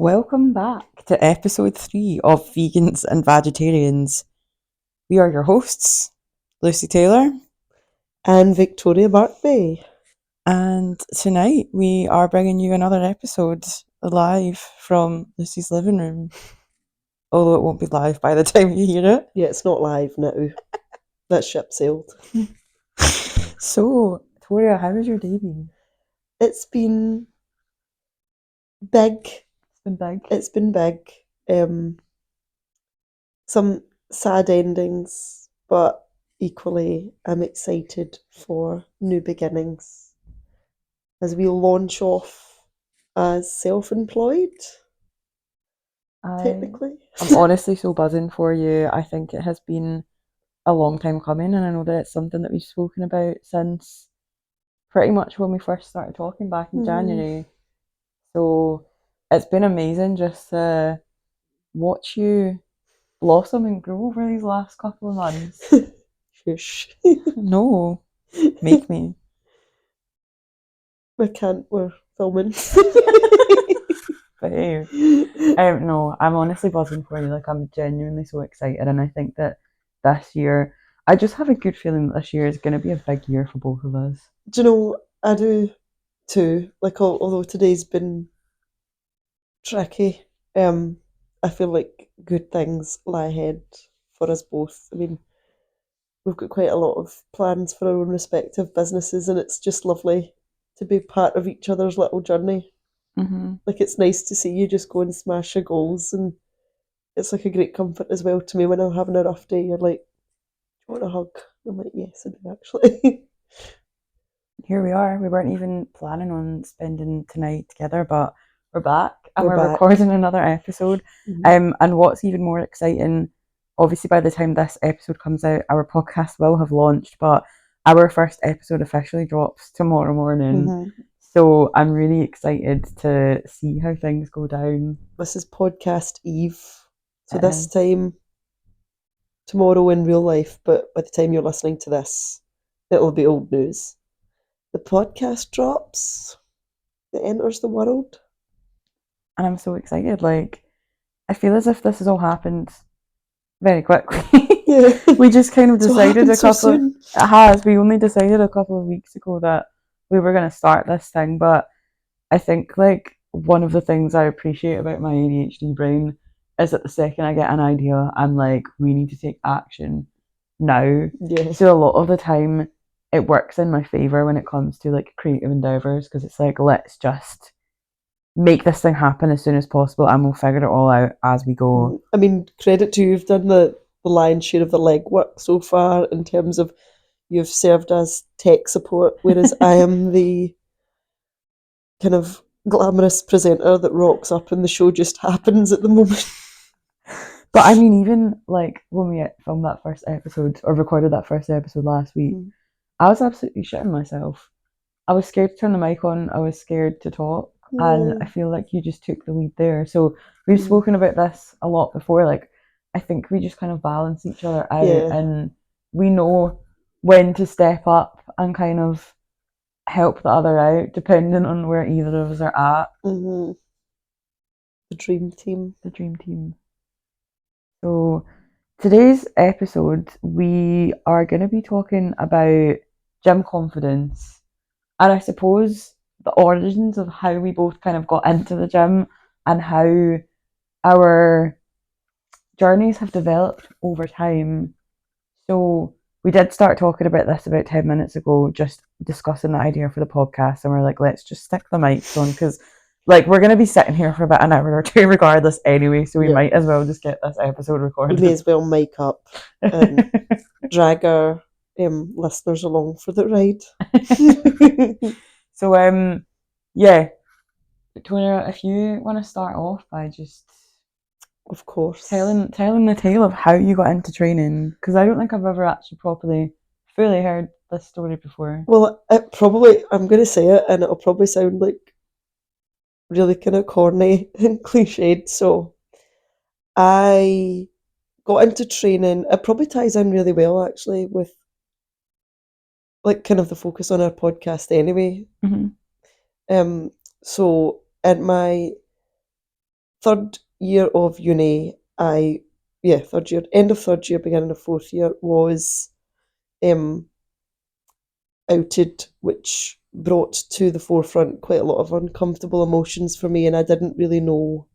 Welcome back to episode 3 of Vegans and Vegetarians. We are your hosts, Lucy Taylor, and Victoria Barkby. and tonight we are bringing you another episode live from Lucy's living room. Although it won't be live by the time you hear it. Yeah, it's not live now. That ship sailed. So, Toria, how has your day been? It's been big. It's been big. Some sad endings, but equally I'm excited for new beginnings as we launch off as self-employed, technically. I'm honestly so buzzing for you. I think it has been a long time coming, and I know that it's something that we've spoken about since pretty much when we first started talking back in January. So it's been amazing just to watch you blossom and grow over these last couple of months. Shush. No, make me. We're filming. Behave. No, I'm honestly buzzing for you. Like, I'm genuinely so excited, and I think that this year, I just have a good feeling that this year is going to be a big year for both of us. Do you know, I do too. Like, although today's been tricky, I feel like good things lie ahead for us both. I mean, we've got quite a lot of plans for our own respective businesses, and it's just lovely to be part of each other's little journey. Mm-hmm. Like, it's nice to see you just go and smash your goals, and it's like a great comfort as well to me when I'm having a rough day. You're like, do you want a hug? I'm like, yes, I do actually. Here we are. We weren't even planning on spending tonight together, but we're back and We're back. recording another episode. Mhm. And what's even more exciting, obviously by the time this episode comes out, our podcast will have launched, but our first episode officially drops tomorrow morning. Mhm. So I'm really excited to see how things go down. This is podcast Eve. So It this is. time tomorrow in real life, but by the time you're listening to this, it'll be old news. The podcast drops, it enters the world. And I'm so excited. Like, I feel as if this has all happened very quickly. Yeah. We just kind of So it decided happened a so couple soon. it has. We only decided a couple of weeks ago that we were gonna start this thing, but I think like one of the things I appreciate about my ADHD brain is that the second I get an idea, I'm like, we need to take action now. Yeah. So a lot of the time it works in my favour when it comes to like creative endeavours because it's like, let's just make this thing happen as soon as possible and we'll figure it all out as we go. I mean, credit to you, you've done the lion's share of the legwork so far in terms of you've served as tech support, whereas I am the kind of glamorous presenter that rocks up and the show just happens at the moment. But I mean, even like when we filmed that first episode or recorded that first episode last week, I was absolutely shitting myself. I was scared to turn the mic on. I was scared to talk. And I feel like you just took the lead there. So we've spoken about this a lot before. Like, I think we just kind of balance each other out and we know when to step up and kind of help the other out depending on where either of us are at. The dream team. The dream team. So today's episode, we are going to be talking about gym confidence. And I suppose the origins of how we both kind of got into the gym and how our journeys have developed over time. So we did start talking about this about 10 minutes ago, just discussing the idea for the podcast. And we're like, let's just stick the mics on because like we're going to be sitting here for about an hour or two regardless anyway. So we might as well just get this episode recorded. We may as well mic up and drag our listeners along for the ride. So yeah, Victoria, if you want to start off by just, of course, telling the tale of how you got into training, because I don't think I've ever actually fully heard this story before. Well, I'm going to say it, and it'll probably sound like really kind of corny and cliched. So, I got into training. It probably ties in really well, actually, with like kind of the focus on our podcast, anyway. Mm-hmm. So, in my third year of uni, third year, end of third year, beginning of fourth year, was outed, which brought to the forefront quite a lot of uncomfortable emotions for me, and I didn't really know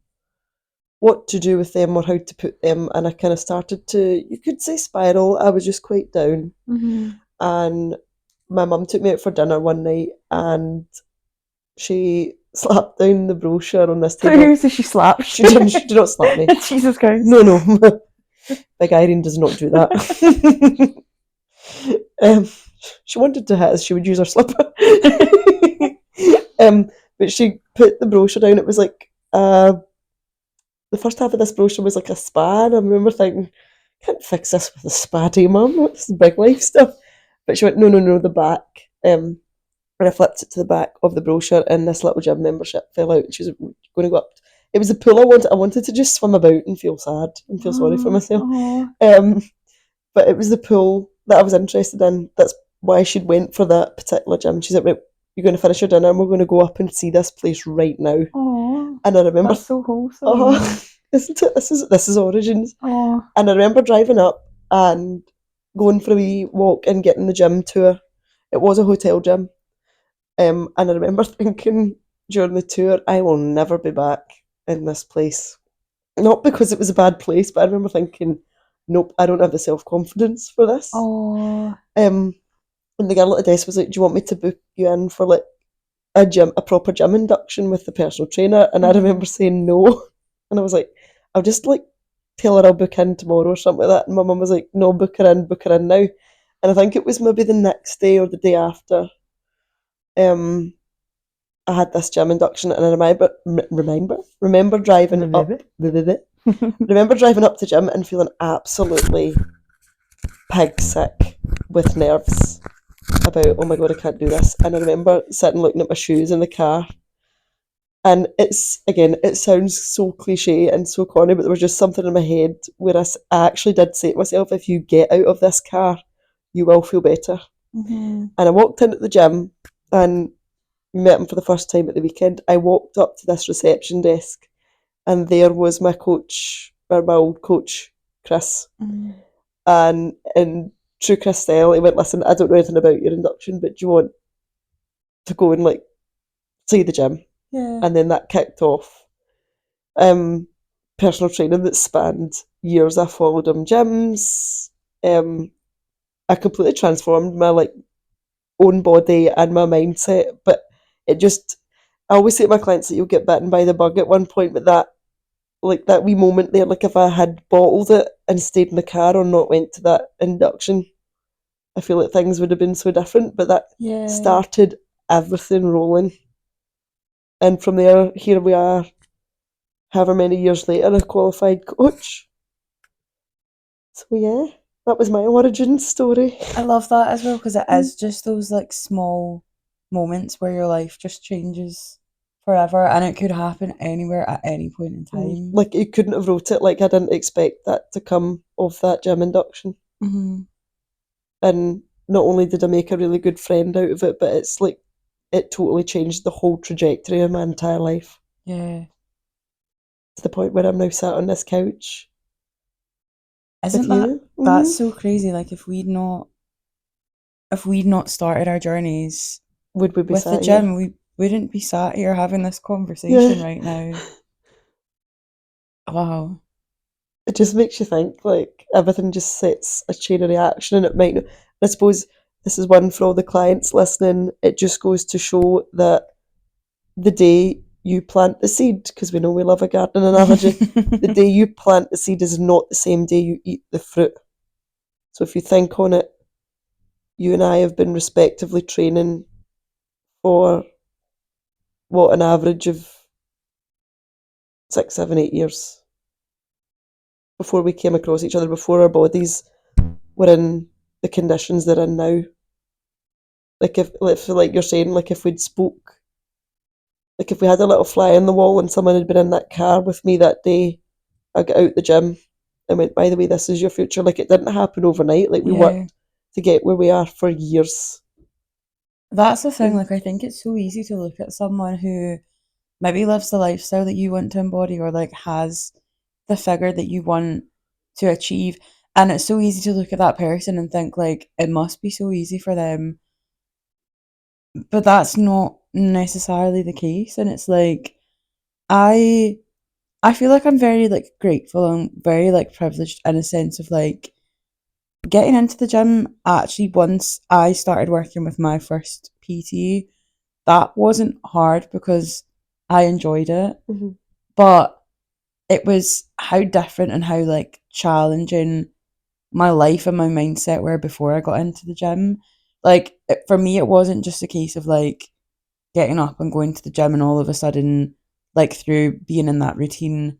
what to do with them or how to put them, and I kind of started to, you could say, spiral. I was just quite down, and my mum took me out for dinner one night, and she slapped down the brochure on this table. So she slapped. She didn't. She did not slap me. Jesus Christ. No. Big Irene does not do that. She wanted to hit us. She would use her slipper. But she put the brochure down. It was like the first half of this brochure was like a spa, and I remember thinking, can't fix this with a spa day, mum. This is big life stuff. But she went, no, the back. And I flipped it to the back of the brochure, and this little gym membership fell out. And she was going to go up. It was a pool I wanted to just swim about and feel sad and feel sorry for myself. But it was the pool that I was interested in. That's why she'd went for that particular gym. She said, right, you're going to finish your dinner and we're going to go up and see this place right now. Aww, and I remember, that's so wholesome. Isn't it? This is Origins. Aww. And I remember driving up and going for a wee walk and getting the gym tour. It was a hotel gym. And I remember thinking during the tour, I will never be back in this place. Not because it was a bad place, but I remember thinking, nope, I don't have the self-confidence for this. Aww. And the girl at the desk was like, do you want me to book you in for like a proper gym induction with the personal trainer? And I remember saying no. And I was like, I'll just like tell her I'll book in tomorrow or something like that. And my mum was like, no, book her in now. And I think it was maybe the next day or the day after I had this gym induction, and I remember driving up remember driving up to gym and feeling absolutely pig sick with nerves about, oh my god, I can't do this. And I remember sitting looking at my shoes in the car, and it sounds so cliche and so corny, but there was just something in my head where I actually did say to myself, if you get out of this car, you will feel better. And I walked into the gym and met him for the first time at the weekend. I walked up to this reception desk, and there was my coach, or my old coach, Chris. And in true Chris style, he went, listen, I don't know anything about your induction, but do you want to go and like see the gym? Yeah. And then that kicked off personal training that spanned years. I followed him gyms. I completely transformed my like own body and my mindset, but it just, I always say to my clients that you'll get bitten by the bug at one point, but that wee moment there, like if I had bottled it and stayed in the car or not went to that induction, I feel like things would have been so different. But that started everything rolling. And from there, here we are, however many years later, a qualified coach. So yeah, that was my origin story. I love that as well, because it is just those like small moments where your life just changes forever, and it could happen anywhere at any point in time. Like you couldn't have wrote it. Like I didn't expect that to come of that gym induction. And not only did I make a really good friend out of it, but it's like it totally changed the whole trajectory of my entire life. Yeah. To the point where I'm now sat on this couch. Isn't that that's so crazy? Like if we'd not started our journeys would we be with sat the gym, here? we wouldn't be sat here having this conversation right now. Wow. It just makes you think, like, everything just sets a chain of reaction, and it might not. I suppose this is one for all the clients listening. It just goes to show that the day you plant the seed, because we know we love a gardening analogy, the day you plant the seed is not the same day you eat the fruit. So if you think on it, you and I have been respectively training for what, an average of 6, 7, 8 years before we came across each other, before our bodies were in the conditions they're in now. Like if like you're saying, like if we'd spoke, like if we had a little fly in the wall and someone had been in that car with me that day, I got out the gym and went, by the way, this is your future. Like it didn't happen overnight. Like we worked to get where we are for years. That's the thing. Like I think it's so easy to look at someone who maybe lives the lifestyle that you want to embody, or like has the figure that you want to achieve. And it's so easy to look at that person and think like it must be so easy for them, but that's not necessarily the case. And it's like I I feel like I'm very like grateful and very like privileged in a sense of like getting into the gym. Actually, once I started working with my first PT, that wasn't hard because I enjoyed it, Hmm. but it was how different and how like challenging my life and my mindset were before I got into the gym. Like for me, it wasn't just a case of like getting up and going to the gym and all of a sudden, like through being in that routine,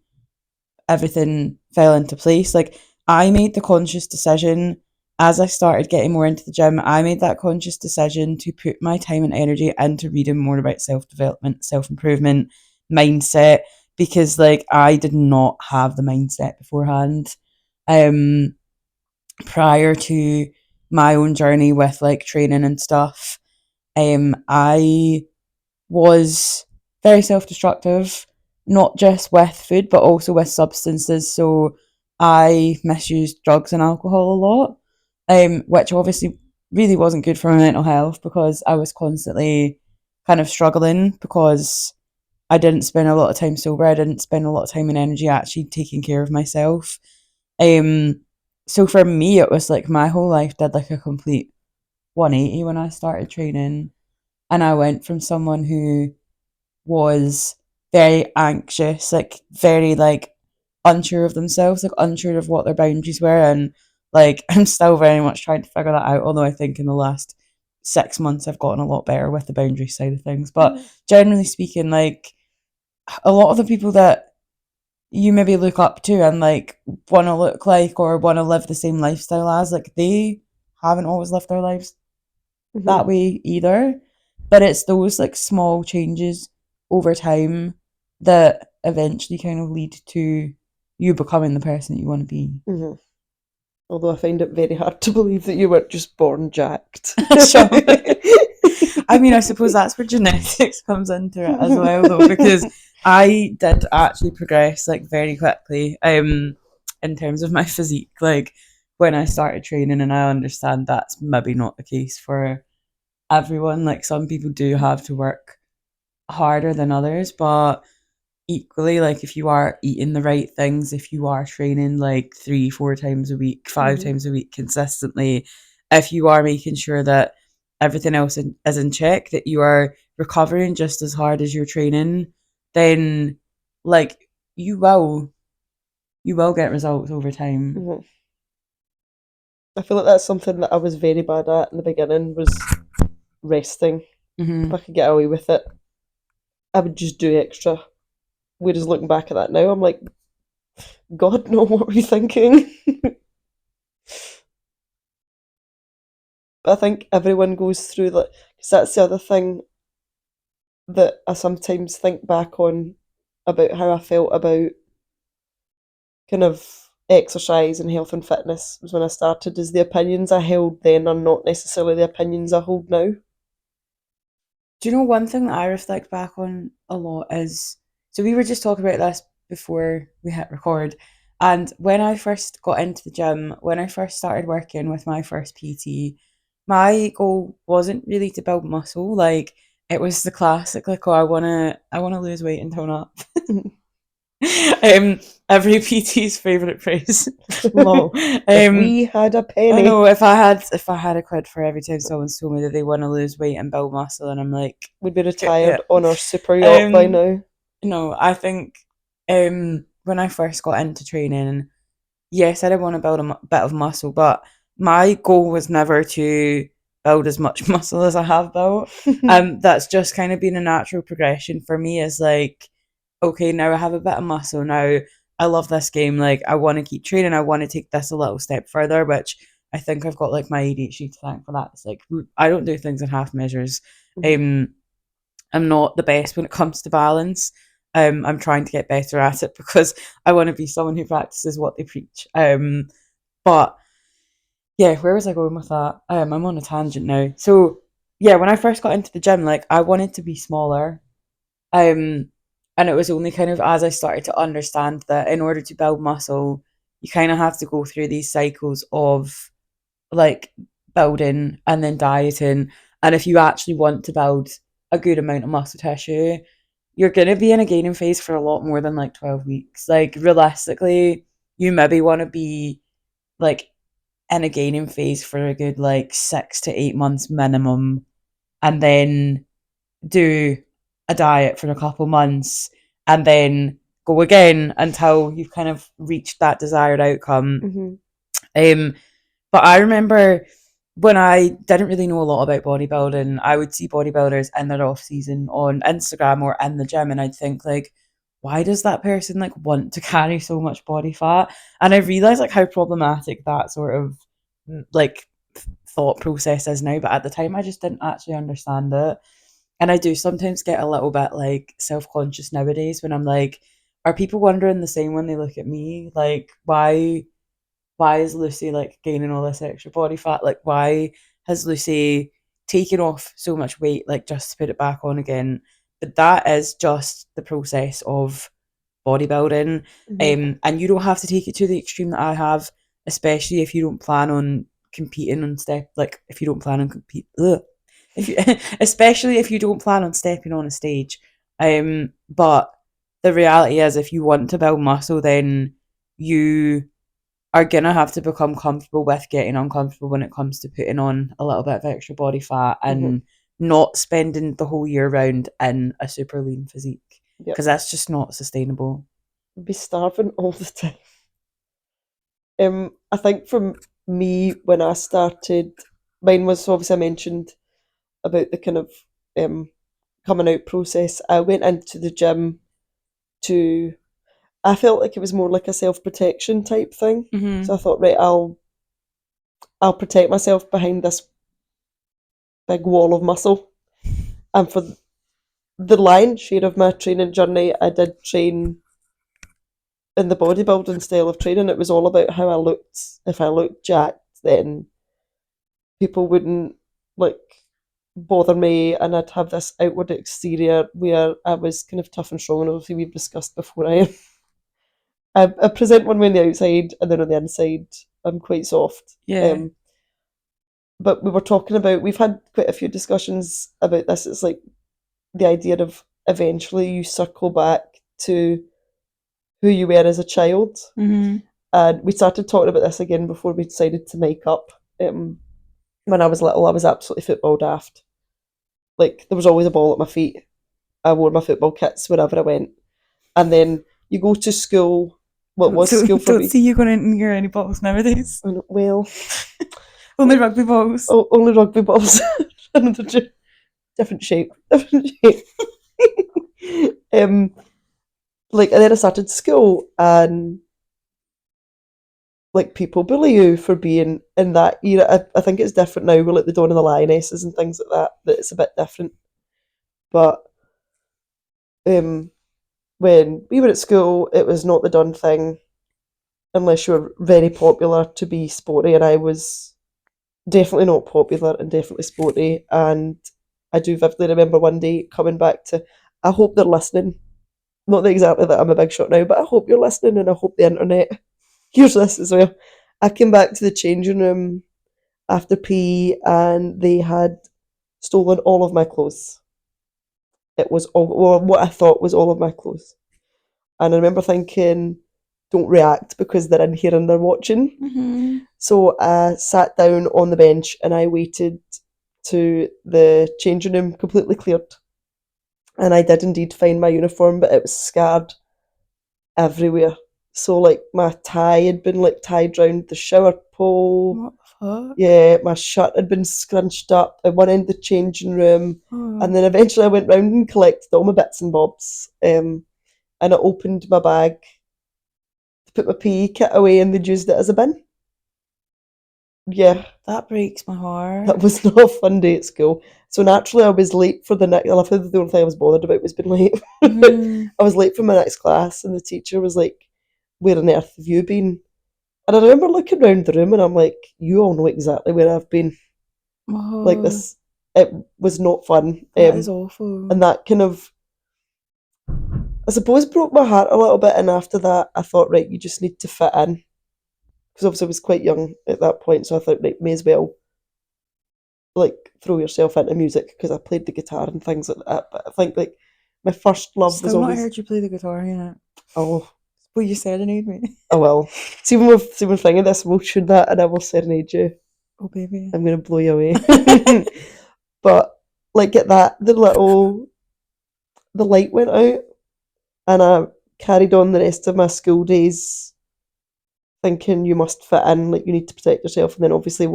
everything fell into place. Like I made the conscious decision as I started getting more into the gym. I made that conscious decision to put my time and energy into reading more about self development, self improvement, mindset, because like I did not have the mindset beforehand. Um, Prior to my own journey with like training and stuff, I was very self destructive, not just with food, but also with substances. So I misused drugs and alcohol a lot, which obviously really wasn't good for my mental health because I was constantly kind of struggling because I didn't spend a lot of time sober. I didn't spend a lot of time and energy actually taking care of myself. Um, so for me, it was like my whole life did like a complete 180 when I started training. And I went from someone who was very anxious, like very like unsure of themselves, like unsure of what their boundaries were, and like I'm still very much trying to figure that out. Although I think in the last 6 months I've gotten a lot better with the boundary side of things. But Hmm. generally speaking, like a lot of the people that you maybe look up to and like want to look like or want to live the same lifestyle as, like they haven't always lived their lives that Hmm. way either. But it's those like small changes over time that eventually kind of lead to you becoming the person that you want to be. Hmm. Although I find it very hard to believe that you weren't just born jacked. So, I mean, I suppose that's where genetics comes into it as well, though, because I did actually progress like very quickly in terms of my physique. Like when I started training, and I understand that's maybe not the case for everyone. Like some people do have to work harder than others, but equally, like if you are eating the right things, if you are training like 3 4 times a week, five Hmm. times a week consistently, if you are making sure that everything else is in check, that you are recovering just as hard as you're training, then like you will you will get results over time. Hmm. I feel like that's something that I was very bad at in the beginning was resting. If Hmm. I could get away with it, I would just do extra. Whereas looking back at that now, I'm like, God, no, what were you thinking? But I think everyone goes through that because that's the other thing that I sometimes think back on about how I felt about kind of exercise and health and fitness was when I started is the opinions I held then are not necessarily the opinions I hold now. Do you know one thing that I reflect back on a lot is, so we were just talking about this before we hit record, and when I first got into the gym, when I first started working with my first PT, my goal wasn't really to build muscle. Like it was the classic, like, oh, I wanna lose weight and tone up. Every PT's favorite phrase. Lol. If we had a I know penny, if I had a quid for every time someone's told me that they want to lose weight and build muscle, and I'm like, we'd be yeah. retired on our super yacht by Um, now. no, I think when I first got into training, yes, I did want to build a bit of muscle, but my goal was never to build as much muscle as I have built. That's just kind of been a natural progression for me. Is like, okay, now I have a bit of muscle. Now I love this game. Like, I want to keep training. I want to take this a little step further, which I think I've got like my ADHD to thank for that. It's like I don't do things in half measures. Mhm. Um, I'm not the best when it comes to balance. I'm trying to get better at it because I want to be someone who practices what they preach. But yeah, where was I going with that? I'm on a tangent now. So yeah, when I first got into the gym, like I wanted to be smaller. Um, And it was only kind of as I started to understand that in order to build muscle, you kind of have to go through these cycles of like building and then dieting. And if you actually want to build a good amount of muscle tissue, you're going to be in a gaining phase for a lot more than like 12 weeks. Like realistically, you maybe want to be like in a gaining phase for a good like 6 to 8 months minimum, and then do a diet for a couple months, and then go again until you've kind of reached that desired outcome. Mm-hmm. Um, but I remember when I didn't really know a lot about bodybuilding, I would see bodybuilders in their off season on Instagram or in the gym, and I'd think like, why does that person like want to carry so much body fat? And I realized like how problematic that sort of like thought process is now. But at the time, I just didn't actually understand it. And I do sometimes get a little bit like self conscious nowadays when I'm like, are people wondering the same when they look at me? Like, why is Lucy like gaining all this extra body fat? Like, why has Lucy taken off so much weight, like just to put it back on again? But that is just the process of bodybuilding. Mm-hmm. And you don't have to take it to the extreme that I have, especially if you don't plan on competing on step, like if you don't plan on compete, ugh. If you, especially if you don't plan on stepping on a stage. But the reality is, if you want to build muscle, then you are gonna have to become comfortable with getting uncomfortable when it comes to putting on a little bit of extra body fat Mm-hmm. and not spending the whole year round in a super lean physique, Yep. because that's just not sustainable. Be starving all the time. I think from me when I started, mine was obviously I mentioned about the kind of um coming out process. I went into the gym to. I felt like it was more like a self protection type thing. Mm-hmm. So I thought, right, I'll protect myself behind this big wall of muscle. And for the lion's share of my training journey, I did train in the bodybuilding style of training. It was all about how I looked. If I looked jacked, then people wouldn't like bother me, and I'd have this outward exterior where I was kind of tough and strong. And obviously, we've discussed before. I present one way on the outside, and then on the inside, I'm quite soft. Yeah. But we were talking about, we've had quite a few discussions about this. It's like the idea of eventually you circle back to who you were as a child. Mm-hmm. And we started talking about this again before we decided to make up. When I was little, I was absolutely football daft. Like, there was always a ball at my feet. I wore my football kits wherever I went. And then you go to school. What Don't was so school for don't me? see you going near any balls nowadays. Well, Only rugby balls. only rugby balls. Another different shape. Different shape. um, and then I started school, and like people bully you for being in that era. I think it's different now. We're like the Dawn of the Lionesses and things like that. That it's a bit different. But um, when we were at school, it was not the done thing unless you were very popular to be sporty, and I was definitely not popular and definitely sporty. And I do vividly remember one day coming back to. I hope they're listening. Not that exactly that I'm a big shot now, but I hope you're listening, and I hope the internet hears this as well. I came back to the changing room after PE, and they had stolen all of my clothes. It was all, well, what I thought was all of my clothes. And I remember thinking, don't react because they're in here and they're watching. Mm-hmm. So I sat down on the bench and I waited to the changing room completely cleared. And I did indeed find my uniform, but it was scarred everywhere. So like my tie had been like tied round the shower pole. What the fuck? Yeah, my shirt had been scrunched up at one end of the changing room. Oh. And then eventually I went round and collected all my bits and bobs. And I opened my bag to put my PE kit away, and they'd used it as a bin. Yeah, That breaks my heart. that was not a fun day at school. So naturally I was late for the next, I love how the only thing I was bothered about was being late. Mm-hmm. I was late for my next class, and the teacher was like, where on earth have you been? And I remember looking around the room and I'm like, you all know exactly where I've been. Like Oh, this, it was not fun. that is And awful. that kind of, I suppose broke my heart a little bit, and after that, I thought, right, you just need to fit in. Because obviously I was quite young at that point, so I thought, right, may as well like throw yourself into music because I played the guitar and things like that. But I think like my first love was Still not always heard you play the guitar yet. oh Will you serenade me? oh well. See when thinking this, we'll tune that and I will serenade you. Oh baby. I'm gonna blow you away. But like at that, the light went out, and I carried on the rest of my school days thinking you must fit in, like you need to protect yourself. And then obviously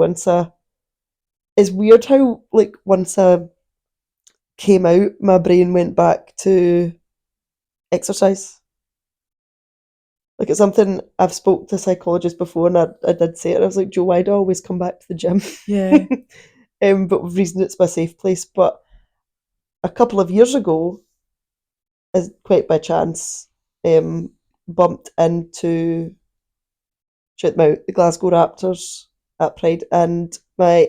it's weird how like once I came out, my brain went back to exercise. Like it's something I've spoke to psychologists before, and I did say it. I was like, Joe, why do I always come back to the gym? Yeah. But with reason it's my safe place. But a couple of years ago, as quite by chance, um, bumped into shout them out, the Glasgow Raptors at Pride, and my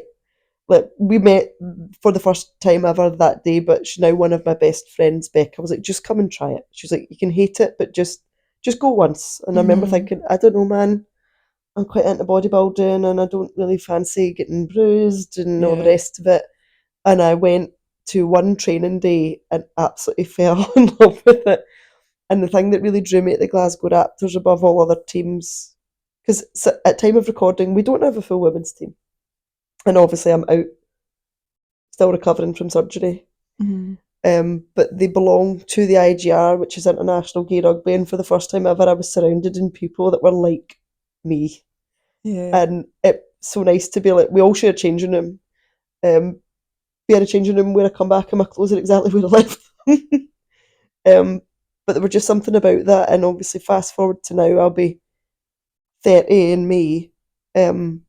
like we met for the first time ever that day. But she's now one of my best friends, Beck. I was like, just come and try it. She was like, you can hate it, but just go once. And I remember Mm-hmm. thinking, I don't know, man. I'm quite into bodybuilding, and I don't really fancy getting bruised and all the Yeah. rest of it. And I went to one training day and absolutely fell in love with it. And the thing that really drew me at the Glasgow Raptors above all other teams, because at time of recording we don't have a full women's team, and obviously I'm out still recovering from surgery. Mm-hmm. But they belong to the IGR, which is International Gay Rugby, and for the first time ever, I was surrounded in people that were like me, Yeah. and it's so nice to be like we all share a changing room. Be in a changing room where I come back and my clothes are exactly where I left them. But there was just something about that, and obviously fast forward to now, I'll be 30 in May. Um,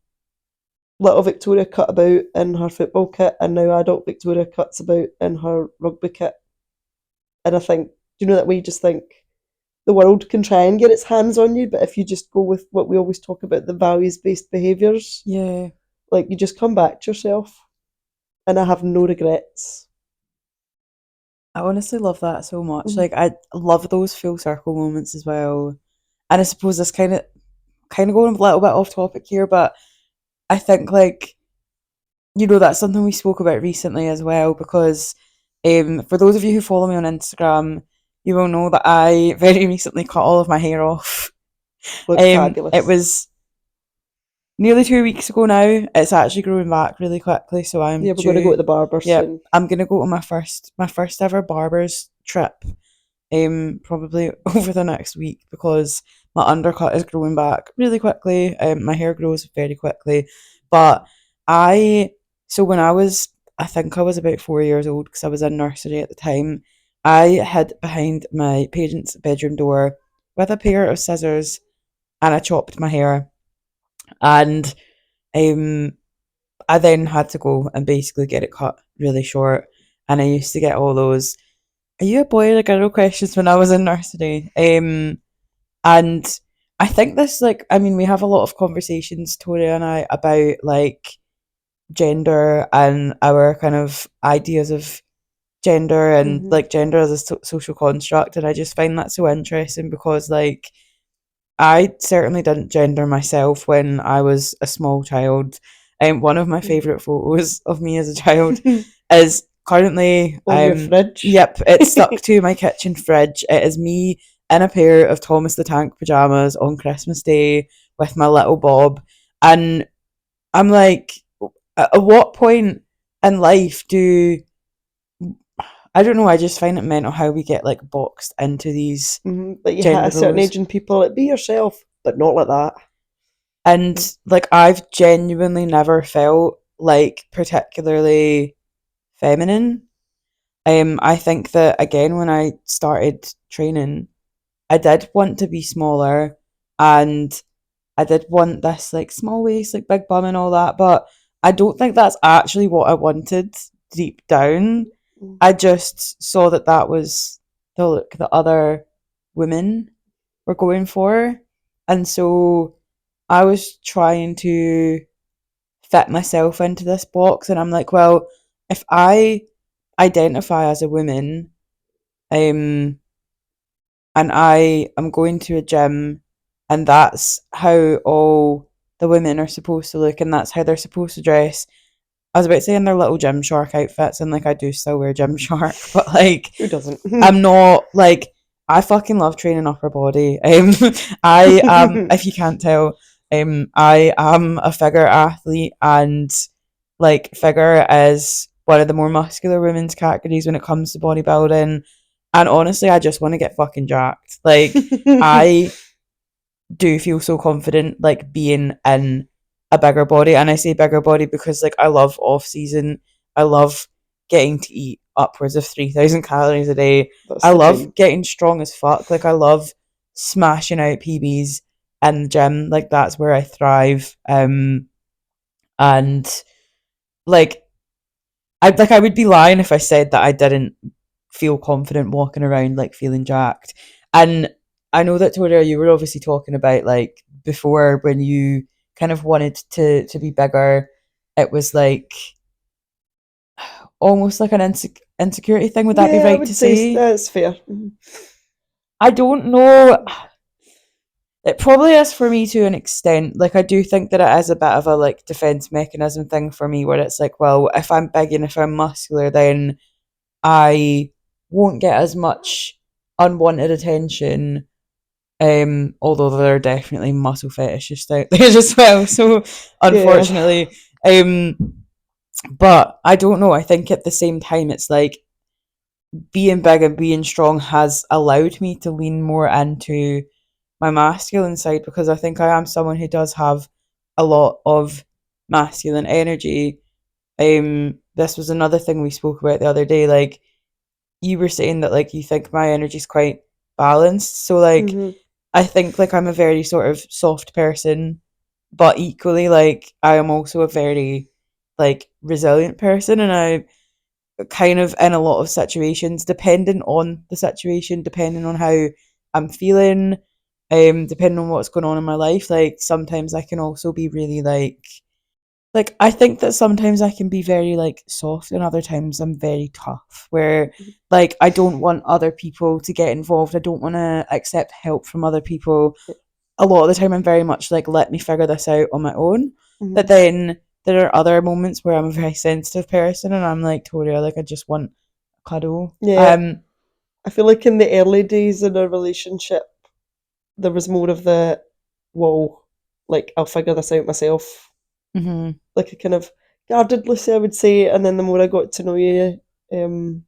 little Victoria cut about in her football kit, and now adult Victoria cuts about in her rugby kit. And I think, you know, that way you just think the world can try and get its hands on you, but if you just go with what we always talk about, the values based behaviours, Yeah. like you just come back to yourself. And I have no regrets. I honestly love that so much. Mm-hmm. Like I love those full circle moments as well. And I suppose this kind of going a little bit off topic here, but I think like that's something we spoke about recently as well because for those of you who follow me on Instagram, you will know that I very recently cut all of my hair off. Look It fabulous. was nearly 2 weeks ago now. It's actually growing back really quickly, so I'm Yeah, we're going to go to due. the barber Yep, soon. I'm gonna go to my first ever barber's trip. Probably over the next week because my undercut is growing back really quickly. My hair grows very quickly, but I when I think I was about 4 years old because I was in nursery at the time. I hid behind my parents' bedroom door with a pair of scissors and I chopped my hair, and um, I then had to go and basically get it cut really short. And I used to get all those "Are you a boy or a girl?" questions when I was in nursery. And I think this like I mean we have a lot of conversations, Toria and I, about like gender and our kind of ideas of gender and Mm-hmm. like gender as a social construct, and I just find that so interesting because like I certainly didn't gender myself when I was a small child. One of my favourite photos of me as a child is currently, On your fridge. yep, it's stuck to my kitchen fridge. It is me in a pair of Thomas the Tank pajamas on Christmas Day with my little bob. And I'm like, at what point in life I don't know, I just find it mental how we get like boxed into these Like you hit gender a certain roles. age and people are like, be yourself, but not like that. And like I've genuinely never felt like particularly feminine. I think that again when I started training, I did want to be smaller and I did want this like small waist, like big bum and all that, but I don't think that's actually what I wanted deep down. I just saw that that was the look that other women were going for. And so I was trying to fit myself into this box, and I'm like, well, if I identify as a woman, um and I am going to a gym, and that's how all the women are supposed to look, and that's how they're supposed to dress. I was about to say in their little Gymshark outfits, and like I do still wear Gymshark, but like Who doesn't? I'm not like I fucking love training upper body. I am, if you can't tell, I am a figure athlete, and like figure is one of the more muscular women's categories when it comes to bodybuilding. And honestly, I just want to get fucking jacked. Like I do feel so confident like being in a bigger body, and I say bigger body because like I love off season. I love getting to eat upwards of 3,000 calories a day. That's I the love dream. getting strong as fuck. Like I love smashing out PBs in the gym. Like that's where I thrive. And like I would be lying if I said that I didn't feel confident walking around like feeling jacked. And I know that Toria, you were obviously talking about like before when you kind of wanted to be bigger, it was like almost like an insecurity thing. Would that be Yeah, I right to would say say? that's fair. I don't know. It probably is for me to an extent. Like I do think that it is a bit of a like defense mechanism thing for me where it's like, well, if I'm big and if I'm muscular, then I won't get as much unwanted attention. Although there are definitely muscle fetishists out there as well. So Yeah. unfortunately, but I don't know. I think at the same time, it's like being big and being strong has allowed me to lean more into my masculine side because I think I am someone who does have a lot of masculine energy. This was another thing we spoke about the other day. Like you were saying that like you think my energy is quite balanced. So like Hmm. I think like I'm a very sort of soft person, but equally like I am also a very like resilient person, and I kind of in a lot of situations, depending on the situation, depending on how I'm feeling, depending on what's going on in my life, like sometimes I can also be really like I think that sometimes I can be very like soft and other times I'm very tough where like I don't want other people to get involved. I don't want to accept help from other people. A lot of the time I'm very much like let me figure this out on my own. Hmm. But then there are other moments where I'm a very sensitive person and I'm like Toria, like I just want a cuddle. Yeah, I feel like in the early days in a relationship, there was more of the, whoa, like I'll figure this out myself. Mhm. Like a kind of guarded Lucy, I would say. And then the more I got to know you, um,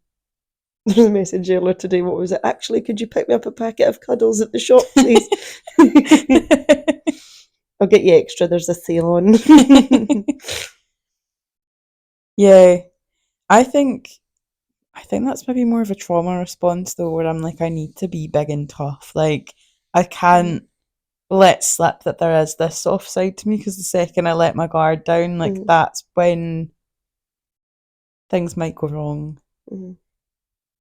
there was a message earlier today. What was it? Actually, could you pick me up a packet of cuddles at the shop, please? I'll get you extra. There's a sale on. Yeah. I think I think that's maybe more of a trauma response though, where I'm like, I need to be big and tough. Like, I Mhm, can't let slip that there is this soft side to me because the second I let my guard down, like, mhm, that's when things might go wrong. mhm.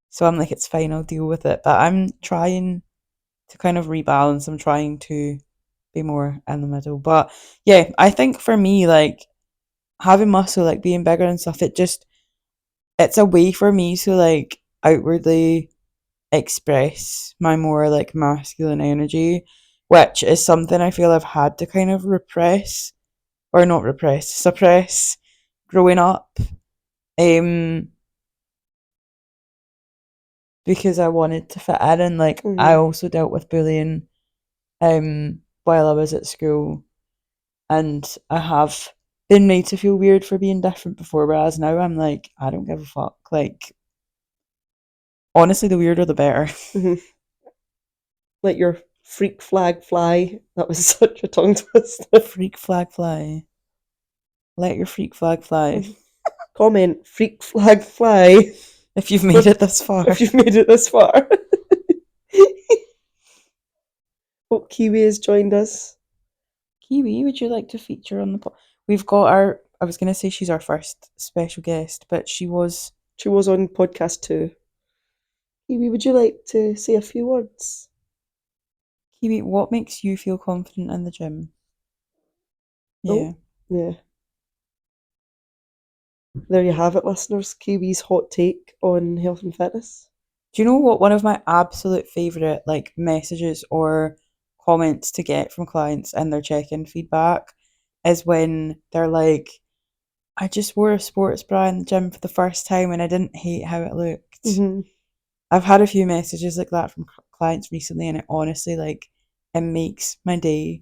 So I'm like, it's fine, I'll deal with it. But I'm trying to kind of rebalance. I'm trying to be more in the middle. But yeah, I think for me, like, having muscle, like being bigger and stuff, it's a way for me to like outwardly express my more like masculine energy, which is something I feel I've had to kind of repress or not repress, suppress growing up. Um because I wanted to fit in and like I Mhm. also dealt with bullying while I was at school, and I have been made to feel weird for being different before, whereas now I'm like, I don't give a fuck. Like honestly the weirder the better. Mhm. Let your freak flag fly. That was such a tongue twister. Freak flag fly. Let your freak flag fly. Mhm. Comment freak flag fly If you've made if it this if far. you've made it this far. Hope Kiwi has joined us. Kiwi, would you like to feature on the We've got our, I was going to say she's our first special guest, but she was. She was on podcast too. Kiwi, would you like to say a few words? Kiwi, what makes you feel confident in the gym? Oh, Yeah. yeah. There you have it, listeners. Kiwi's hot take on health and fitness. Do you know what one of my absolute favourite like messages or comments to get from clients in their check-in feedback is when they're like, I just wore a sports bra in the gym for the first time and I didn't hate how it looked. Hmm. I've had a few messages like that from clients recently, and it honestly like it makes my day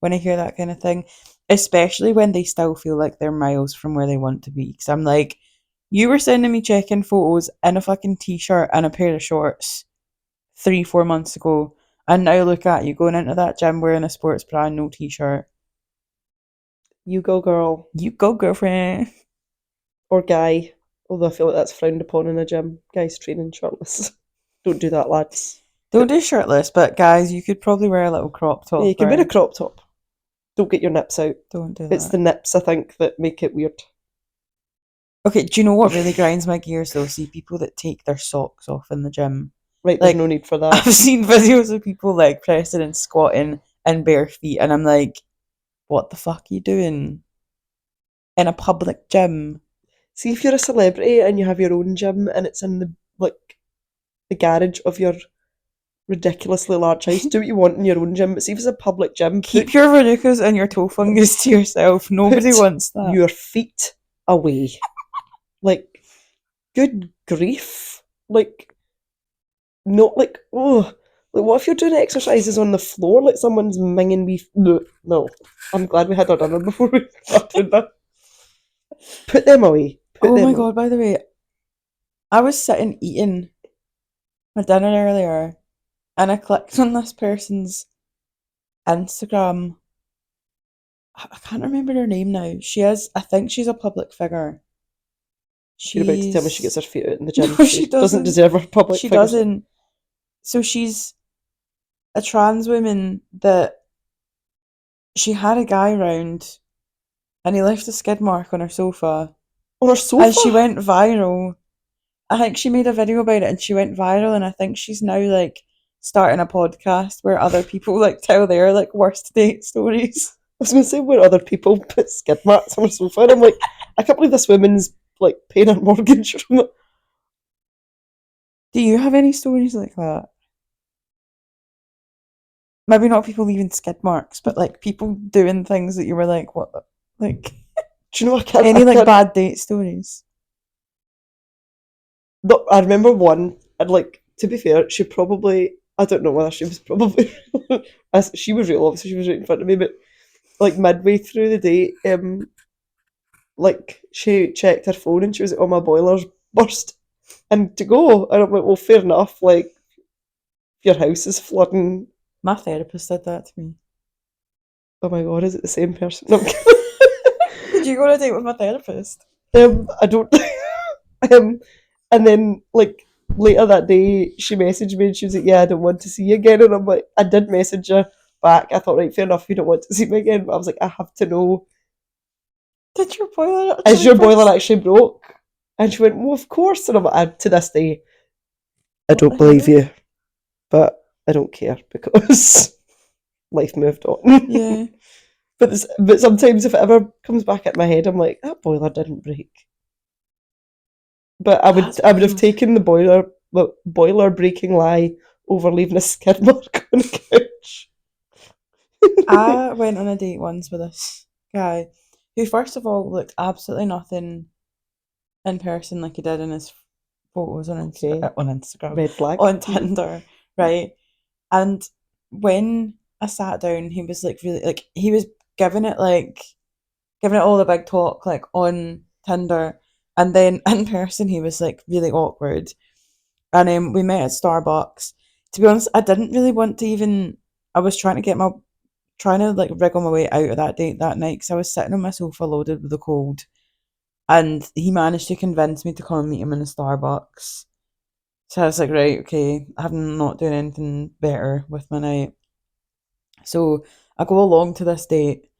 when I hear that kind of thing, especially when they still feel like they're miles from where they want to be. Because I'm like, you were sending me check-in photos in a fucking t-shirt and a pair of shorts 3, 4 months ago, and now look at you going into that gym wearing a sports bra and no t-shirt. You go, girl. You go, girlfriend. Or guy. Although I feel like that's frowned upon in a gym. Guys training shirtless. Don't do that, lads. Don't do shirtless, but guys, you could probably wear a little crop Yeah, you top can wear a around. crop top. Don't get your nips out. Don't do It's the that. nips, I think, that make it weird. Okay, do you know what really grinds my gears though? See people that take their socks off in the gym. Right, there's no Like, need for that. I've seen videos of people like pressing and squatting in bare feet, and I'm like, what the fuck are you doing in a public gym? See, if you're a celebrity and you have your own gym and it's in the like the garage of your ridiculously large house, do what you want in your own gym. But see, if it's a public gym, Keep your verrucas and your toe fungus to yourself. Nobody put wants that. your feet away. Like, good grief! Like, not like oh, like what if you're doing exercises on the floor like someone's minging me? No, no. I'm glad we had our dinner before we started that. Put them away. Put Oh my them away. god, by the way, I was sitting eating my dinner earlier and I clicked on this person's Instagram. I can't remember her name now. I think she's a public figure. You're about to tell me she gets She's her feet out in the gym. No, she She doesn't doesn't. deserve her public She figureship. doesn't. So she's a trans woman that she had a guy round and he left a skid mark on her sofa On her and she sofa? went viral. I think she made a video about it and she went viral, and I think she's now like starting a podcast where other people like tell their like worst date stories. I was going to say where other people put skid marks on her sofa, and I'm like, I can't believe this woman's like paying her mortgage from it. Do you have any stories like that? Maybe not people leaving skid marks, but like people doing things that you were like, what? Like Do you know I can't? I any like can't. bad date stories? No, I remember one. And like, to be fair, she probably. I don't know whether she was probably. As she was real, obviously she was right in front of me, but like midway through the day, like she checked her phone and she was like, "Oh, my boiler's burst," and to go, and I'm like, "Well, fair enough. Like, your house is flooding." My therapist did that to me. Oh my god, is it the same person? No, Did you go on a date with my therapist? I don't. um, and then like later that day, she messaged me and she was like, "Yeah, I don't want to see you again." And I'm like, I did message her back. I thought, right, fair enough, you don't want to see me again, but I was like, I have to know, Did your boiler is actually your boiler burst? actually broke? And she went, "Well, of course." And I'm like, to this day, I What the don't believe hell? you, but I don't care because life moved on. Yeah, But sometimes if it ever comes back at my head, I'm like, that boiler didn't break. But that's I would have wild. taken the boiler breaking lie over leaving a skid mark on the couch. I went on a date once with this guy who, first of all, looked absolutely nothing in person like he did in his photos on Okay, on Instagram, red flag. on Tinder, right? And when I sat down, he was like really like he was giving it like giving it all the big talk like on Tinder, and then in person he was like really awkward. And we met at Starbucks. To be honest, I didn't really want to even. I was trying to like wriggle my way out of that date that night because I was sitting on my sofa loaded with a cold, and he managed to convince me to come and meet him in a Starbucks. So I was like, right, okay, I'm not doing anything better with my night. So I go along to this date.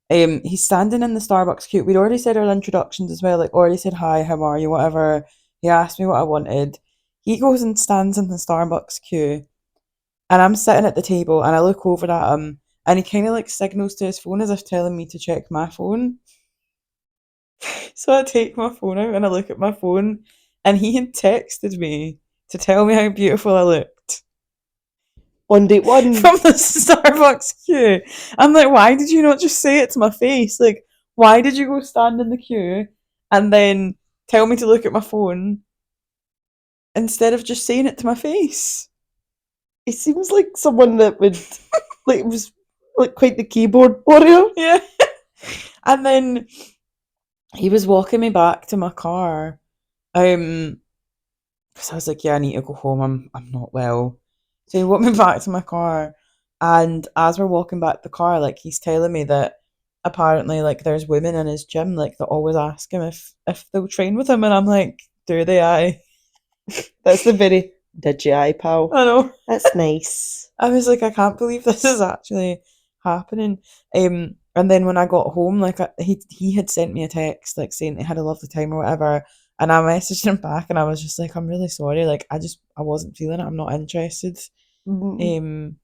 He's standing in the Starbucks queue. We'd already said our introductions as well, like already said hi, how are you, whatever. He asked me what I wanted. He goes and stands in the Starbucks queue, and I'm sitting at the table, and I look over at him, and he kind of like signals to his phone as if telling me to check my phone. So I take my phone out and I look at my phone, and he had texted me to tell me how beautiful I looked On date one. from the Starbucks queue. I'm like, why did you not just say it to my face? Like, why did you go stand in the queue and then tell me to look at my phone instead of just saying it to my face? He seems like someone that would, like, was like quite the keyboard warrior. Yeah. And then he was walking me back to my car. Because I was like, yeah, I need to go home. I'm not well. So he walked me back to my car, and as we're walking back to the car, like he's telling me that apparently like there's women in his gym like that always ask him if they'll train with him, and I'm like, do they? I That's the very, did you, pal? I know. That's nice. I was like, I can't believe this is actually happening. And then when I got home, like he had sent me a text like saying he had a lovely time or whatever, and I messaged him back, and I was just like, I'm really sorry, like I wasn't feeling it. I'm not interested. Mm. Um,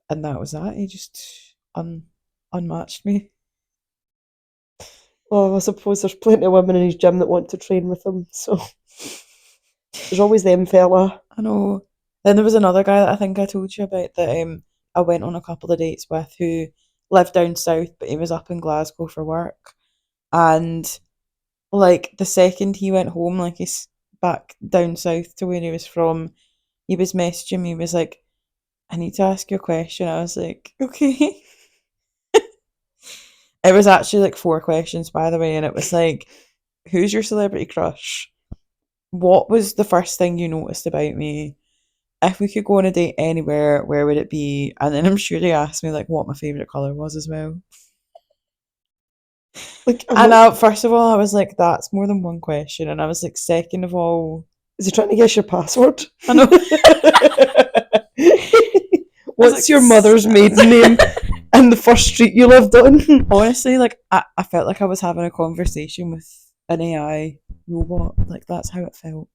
and that was that. He just unmatched me. Well, I suppose there's plenty of women in his gym that want to train with him, so there's always them fella. I know. Then there was another guy that I think I told you about that I went on a couple of dates with who lived down south, but he was up in Glasgow for work. And like the second he went home, like he's back down south to where he was from, he was messaging me, he was like, I need to ask you a question. I was like, okay. It was actually like 4 questions, by the way, and it was like, who's your celebrity crush? What was the first thing you noticed about me? If we could go on a date anywhere, where would it be? And then I'm sure they asked me like what my favourite colour was as well. Like, And first of all, I was like, that's more than one question. And I was like, second of all, is he trying to guess your password? I know. What's like, your mother's maiden name and the first street you lived on? Honestly, like I felt like I was having a conversation with an AI robot. Like that's how it felt.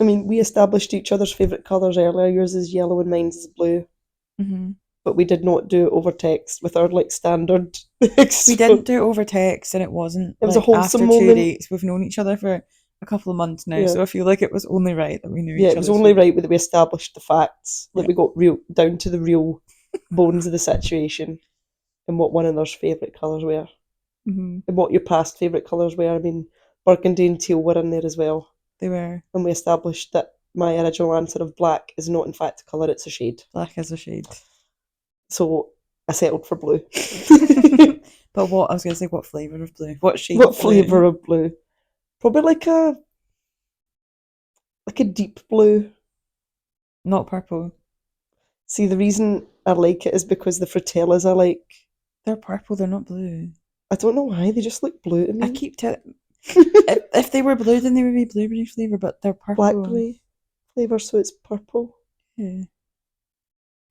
I mean, we established each other's favourite colours earlier. Yours is yellow and mine's is blue. Mm-hmm. But we did not do it over text with our like standard. We didn't do it over text, and it wasn't. It was a like wholesome after moment. 2 dates. We've known each other for a couple of months now, Yeah. so I feel like it was only right that we knew Yeah, each it was other's only favourite. right that we established the facts. Like Yeah. we got real down to the real bones of the situation and what one another's favourite colours were. Mm-hmm. And what your past favourite colours were. I mean, burgundy and teal were in there as well. They were. And we established that my original answer of black is not in fact a colour, it's a shade. Black as a shade. So I settled for blue. But what I was gonna say, what flavour of blue? What shade? What of blue? flavour of blue? Probably like a deep blue. Not purple. See, the reason I like it is because the fratellas I like. They're purple. They're not blue. I don't know why, they just look blue to me. I keep telling. if they were blue, then they would be blueberry flavour. But they're purple. Blackberry flavour, so it's purple. Yeah.